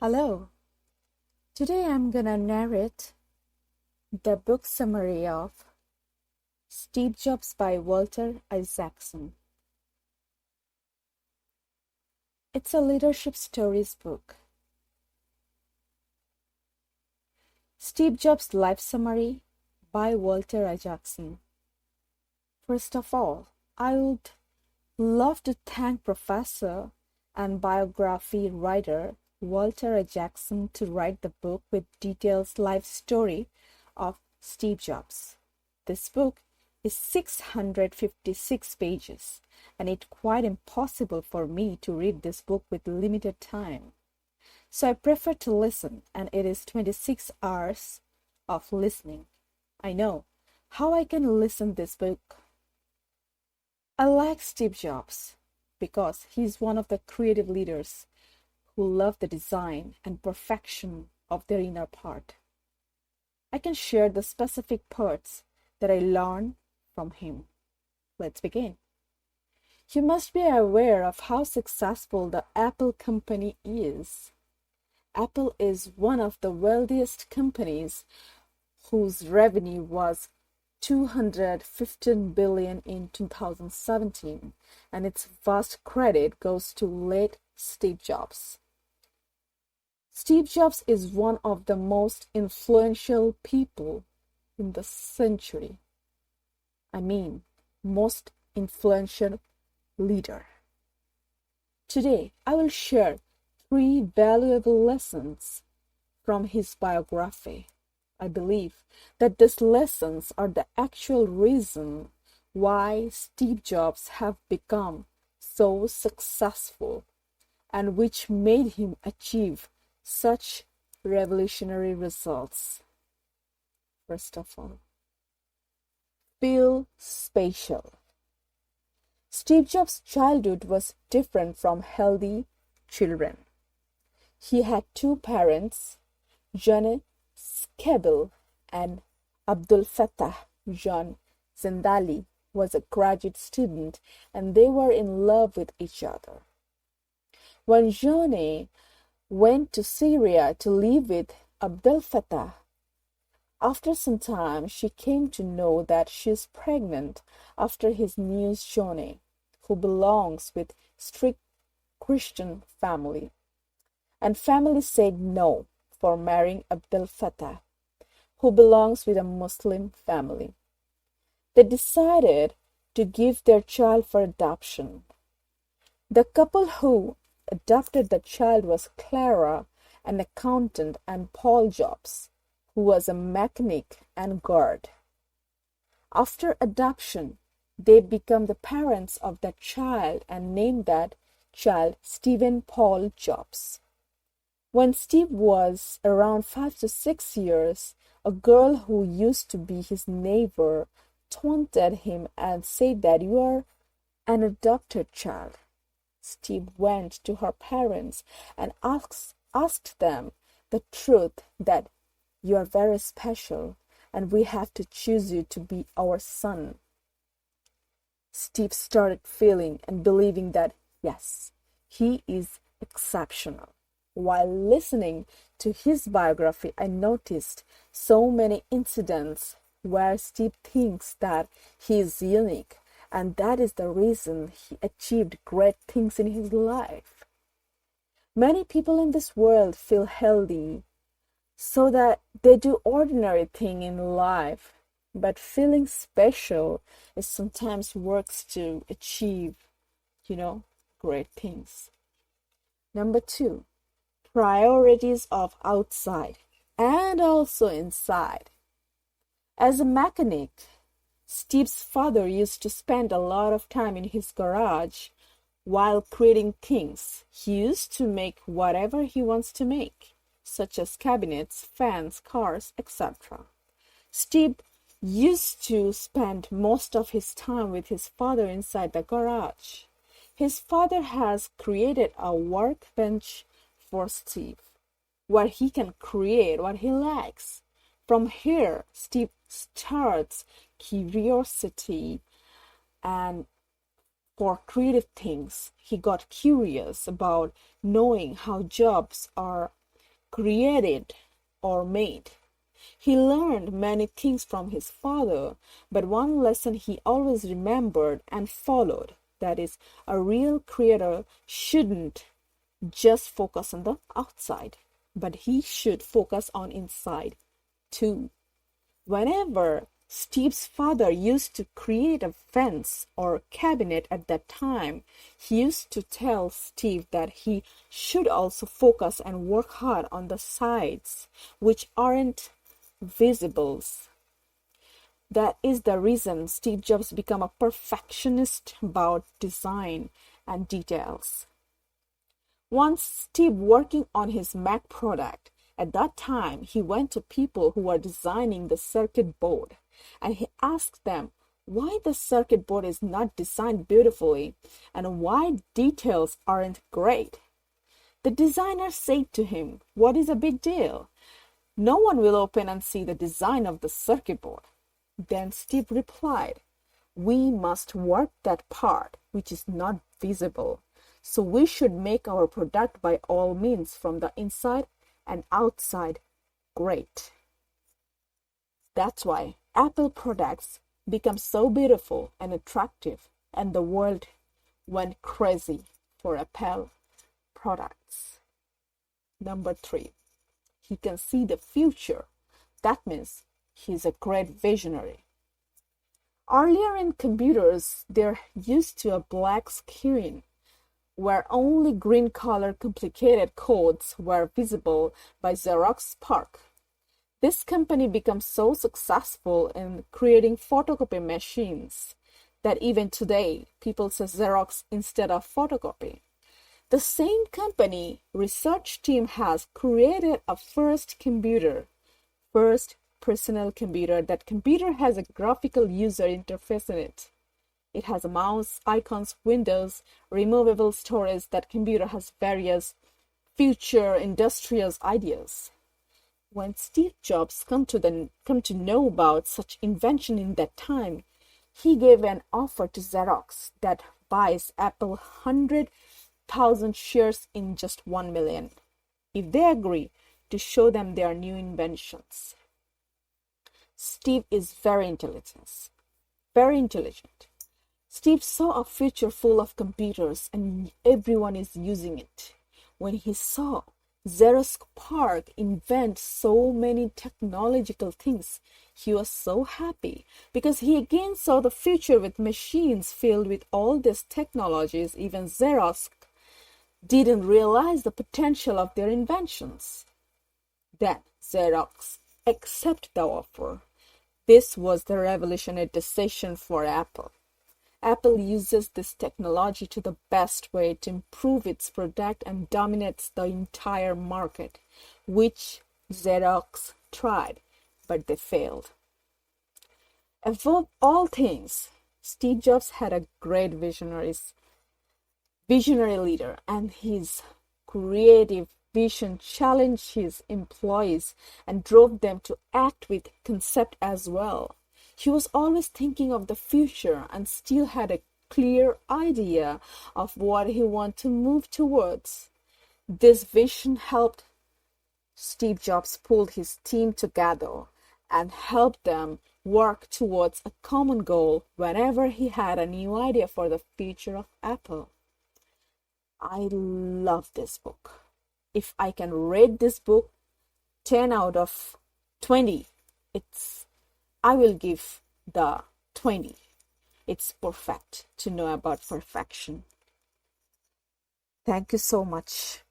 Hello. Today I'm gonna narrate the book summary of Steve Jobs by Walter Isaacson. It's a leadership stories book. Steve Jobs' life summary by Walter Isaacson. First of all, I would love to thank Professor and biography writer Walter Isaacson to write the book with detailed life story of Steve Jobs. This book is 656 pages, and it's quite impossible for me to read this book with limited time. So I prefer to listen, and it is 26 hours of listening. I know how I can listen this book. I like Steve Jobs because he's one of the creative leaders who love the design and perfection of their inner part. I can share the specific parts that I learned from him. Let's begin. You must be aware of how successful the Apple company is. Apple is one of the wealthiest companies whose revenue was $215 billion in 2017, and its vast credit goes to late Steve Jobs. Steve Jobs is one of the most influential people in the century. I mean, most influential leader. Today, I will share 3 valuable lessons from his biography. I believe that these lessons are the actual reason why Steve Jobs have become so successful and which made him achieve such revolutionary results. First of all, feel special. Steve Jobs' childhood was different from healthy children. He had 2 parents, John Skebil and Abdul Fattah. John Zindali was a graduate student and they were in love with each other. When Johnny went to Syria to live with Abdel Fattah, after some time she came to know that she is pregnant after his new Johnny, who belongs with strict Christian family. And family said no for marrying Abdel Fattah, who belongs with a Muslim family. They decided to give their child for adoption. The couple who adopted the child was Clara, an accountant, and Paul Jobs, who was a mechanic and guard. After adoption, they become the parents of that child and named that child Stephen Paul Jobs. When Steve was around 5 to 6 years, a girl who used to be his neighbor taunted him and said that you are an adopted child. Steve went to her parents and asked them the truth that you are very special and we have to choose you to be our son. Steve started feeling and believing that, yes, he is exceptional. While listening to his biography, I noticed so many incidents where Steve thinks that he is unique, and that is the reason he achieved great things in his life. Many people in this world feel healthy so that they do ordinary things in life, but feeling special is sometimes works to achieve, great things. Number 2, priorities of outside and also inside. As a mechanic, Steve's father used to spend a lot of time in his garage while creating things. He used to make whatever he wants to make, such as cabinets, fans, cars, etc. Steve used to spend most of his time with his father inside the garage. His father has created a workbench for Steve, where he can create what he likes. From here, Steve starts curiosity and for creative things. He got curious about knowing how jobs are created or made. He learned many things from his father, but one lesson he always remembered and followed, that is, a real creator shouldn't just focus on the outside, but he should focus on inside too. Whenever Steve's father used to create a fence or cabinet at that time, he used to tell Steve that he should also focus and work hard on the sides, which aren't visible. That is the reason Steve Jobs became a perfectionist about design and details. Once Steve working on his Mac product, at that time he went to people who were designing the circuit board and he asked them why the circuit board is not designed beautifully and why details aren't great. The designer said to him, "What is a big deal? No one will open and see the design of the circuit board." Then Steve replied, "We must work that part which is not visible. So we should make our product by all means from the inside and outside great." That's why Apple products become so beautiful and attractive, and the world went crazy for Apple products. Number 3, he can see the future. That means he's a great visionary. Earlier in computers, they're used to a black screen where only green color complicated codes were visible by Xerox Spark. This company became so successful in creating photocopy machines that even today people say Xerox instead of photocopy. The same company research team has created a first personal computer. That computer has a graphical user interface in it. It has a mouse, icons, windows, removable storage. That computer has various future industrial ideas. When Steve Jobs come to know about such invention in that time, he gave an offer to Xerox that buys Apple 100,000 shares in just 1 million if they agree to show them their new inventions. Steve is very intelligent. Steve saw a future full of computers and everyone is using it. When he saw Xerox Park invent so many technological things, he was so happy because he again saw the future with machines filled with all these technologies. Even Xerox didn't realize the potential of their inventions. Then Xerox accepted the offer. This was the revolutionary decision for Apple. Apple uses this technology to the best way to improve its product and dominates the entire market, which Xerox tried, but they failed. Above all things, Steve Jobs had a great visionary leader, and his creative vision challenged his employees and drove them to act with concept as well. He was always thinking of the future and still had a clear idea of what he wanted to move towards. This vision helped Steve Jobs pull his team together and helped them work towards a common goal whenever he had a new idea for the future of Apple. I love this book. If I can rate this book 10 out of 20, I will give the 20. It's perfect to know about perfection. Thank you so much.